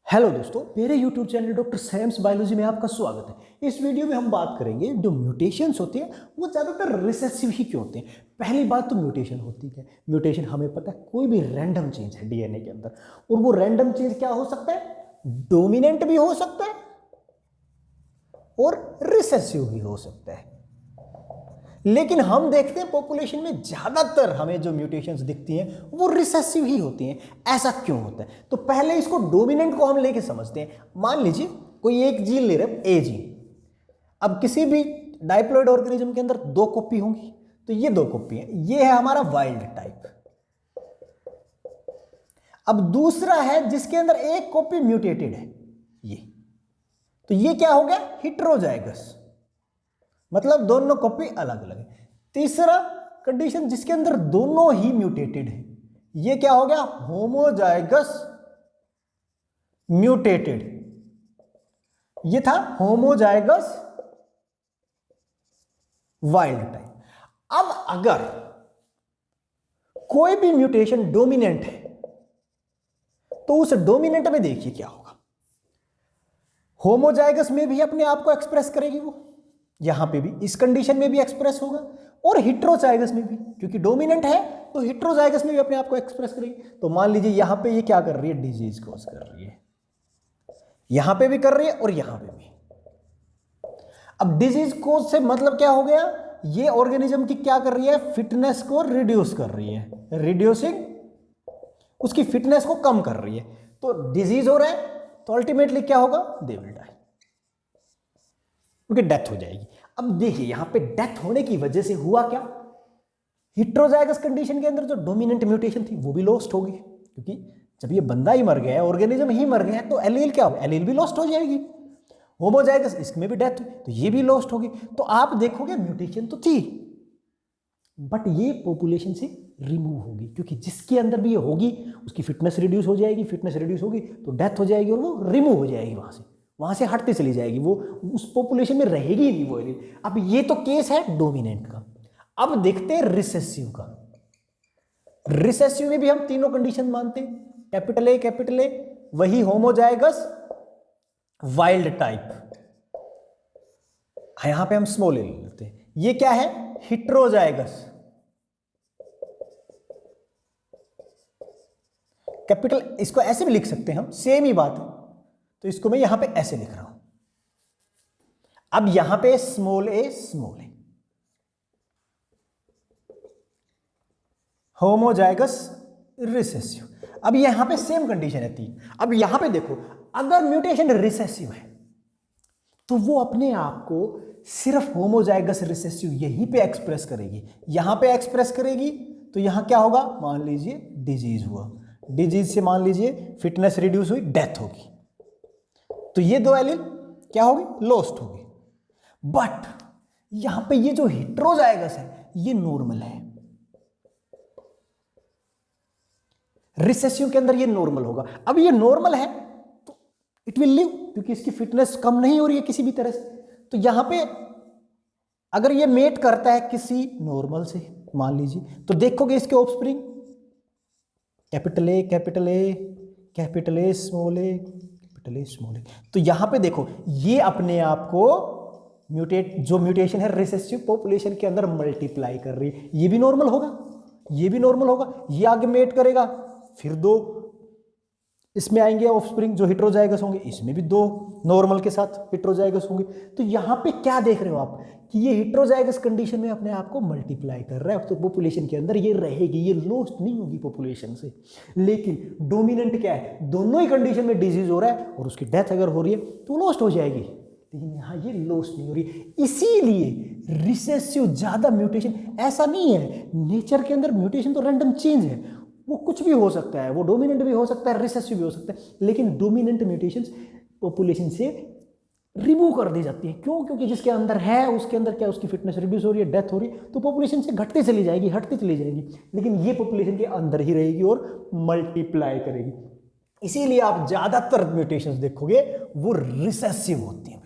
Hello दोस्तों, मेरे YouTube channel doctor Sam's biology में आपका स्वागत है। इस वीडियो में हम बात करेंगे जो म्यूटेशंस होते हैं वो ज़्यादातर रिसेसिव ही क्यों होते हैं। पहली बात तो म्यूटेशन होती है। म्यूटेशन हमें पता है कोई भी रैंडम चेंज है डीएनए के अंदर, और वो रैंडम चेंज क्या हो सकता है, डोमिनेंट भी हो सकता है और रिसेसिव भी हो सकता है। लेकिन हम देखते हैं पॉपुलेशन में ज्यादातर हमें जो म्यूटेशंस दिखती हैं वो रिसेसिव ही होती हैं। ऐसा क्यों होता है? तो पहले इसको डोमिनेंट को हम लेके समझते हैं। मान लीजिए कोई एक जीन ले रहे हैं, ए जीन। अब किसी भी डाइप्लॉइड ऑर्गेनिज्म के अंदर दो कॉपी होंगी, तो ये दो कॉपी है, ये है हमारा वाइल्ड टाइप। अब दूसरा है जिसके अंदर एक कॉपी म्यूटेटेड है, ये, तो ये क्या हो गया, हिट्रोजाइगस, मतलब दोनों कॉपी अलग अलग है। तीसरा कंडीशन जिसके अंदर दोनों ही म्यूटेटेड है, ये क्या हो गया, होमोजाइगस म्यूटेटेड। ये था होमोजाइगस वाइल्ड टाइप। अब अगर कोई भी म्यूटेशन डोमिनेंट है तो उस डोमिनेंट में देखिए क्या होगा, होमोजाइगस में भी अपने आप को एक्सप्रेस करेगी वो, यहां पे भी इस कंडीशन में भी एक्सप्रेस होगा, और हिट्रोजाइगस में भी, क्योंकि डोमिनेंट है तो हिट्रोजाइगस में भी अपने आप को एक्सप्रेस करेगी। तो मान लीजिए यहां पे ये क्या कर रही है, डिजीज कॉज कर रही है, यहां पे भी कर रही है और यहां पे भी। अब डिजीज कॉज से मतलब क्या हो गया, ये ऑर्गेनिज्म की क्या कर रही है, फिटनेस को रिड्यूस कर रही है, रिड्यूसिंग, उसकी फिटनेस को कम कर रही है। तो डिजीज हो रहा है तो अल्टीमेटली क्या होगा, दे विल डाई, उनकी डेथ हो जाएगी। अब देखिए यहां पे डेथ होने की वजह से हुआ क्या, हिट्रोजाइगस कंडीशन के अंदर जो डोमिनेंट म्यूटेशन थी वो भी लॉस्ट होगी, क्योंकि जब ये बंदा ही मर गया है, ऑर्गेनिज्म ही मर गया है, तो एलील क्या होगा, एलील भी लॉस्ट हो जाएगी। होमोजाइगस, इसमें भी डेथ हुई तो ये भी लॉस्ट होगी। तो आप देखोगे म्यूटेशन तो थी, बट ये पॉपुलेशन से रिमूव होगी, क्योंकि जिसके अंदर भी ये होगी उसकी फिटनेस रिड्यूस हो जाएगी, फिटनेस रिड्यूस होगी तो डेथ हो जाएगी, और वो रिमूव हो जाएगी, वहां से हटती चली जाएगी, वो उस पॉपुलेशन में रहेगी ही नहीं वो एलील। अब ये तो केस है डोमिनेंट का। अब देखते हैं रिसेसिव का। रिसेसिव में भी हम तीनों कंडीशन मानते हैं, कैपिटल ए, वही होमोजाइगस वाइल्ड टाइप, यहां पे हम स्मॉल ए लेते हैं। ये क्या है, हिट्रोजाइगस कैपिटल, इसको ऐसे भी लिख सकते हैं हम, सेम ही बात है, तो इसको मैं यहां पे ऐसे लिख रहा हूं। अब यहां पे स्मॉल ए, होमोजाइगस रिसेसिव। अब यहां पे सेम कंडीशन है तीन। अब यहां पे देखो, अगर म्यूटेशन रिसेसिव है तो वो अपने आप को सिर्फ होमोजाइगस रिसेसिव यहीं पे एक्सप्रेस करेगी, यहां पे एक्सप्रेस करेगी, तो यहां क्या होगा, मान लीजिए डिजीज हुआ, डिजीज से मान लीजिए फिटनेस रिड्यूस हुई, डेथ होगी, तो ये दो एलील क्या होगी, लॉस्ट होगी। बट यहां पे ये जो हिट्रोजाइगस है ये नॉर्मल है, रिसेसिव के अंदर ये नॉर्मल होगा। अब ये नॉर्मल है तो इट विल लिव, क्योंकि इसकी फिटनेस कम नहीं हो रही है किसी भी तरह से। तो यहां पे अगर ये मेट करता है किसी नॉर्मल से मान लीजिए, तो देखोगे इसके ऑफस्प्रिंग कैपिटल ए, स्मॉल ए, तो यहां पे देखो ये अपने आप को जो म्यूटेशन है रिसेसिव पॉपुलेशन के अंदर मल्टीप्लाई कर रही है, ये भी नॉर्मल होगा, ये भी नॉर्मल होगा, ये आगे मेट करेगा, फिर दो इसमें आएंगे ऑफस्प्रिंग जो हिट्रोजाइगस होंगे, इसमें भी दो नॉर्मल के साथ हिट्रोजाइगस होंगे। तो यहां पे क्या देख रहे हो आप कि ये हिट्रोजाइगस कंडीशन में अपने आप को मल्टीप्लाई कर रहा है, तो पॉपुलेशन के अंदर ये रहेगी, ये लॉस्ट नहीं होगी पॉपुलेशन से। लेकिन डोमिनेंट क्या है, दोनों ही कंडीशन में डिजीज हो रहा है और उसकी डेथ अगर हो रही है तो लॉस्ट हो जाएगी, लेकिन यहां ये लॉस्ट नहीं हो रही। इसीलिए रिसेसिव ज्यादा म्यूटेशन, ऐसा नहीं है नेचर के अंदर म्यूटेशन तो रैंडम चेंज है, वो कुछ भी हो सकता है, वो डोमिनेंट भी हो सकता है, रिसेसिव भी हो सकता है, लेकिन डोमिनेंट म्यूटेशंस पॉपुलेशन से रिमूव कर दी जाती है। क्यों? क्योंकि जिसके अंदर है उसके अंदर क्या, उसकी फिटनेस रिड्यूस हो रही है, डेथ हो रही है, तो पॉपुलेशन से घटती चली जाएगी, हटती चली जाएगी, लेकिन ये पॉपुलेशन के अंदर ही रहेगी और मल्टीप्लाई करेगी। इसीलिए आप ज्यादातर म्यूटेशंस देखोगे वो रिसेसिव होती है।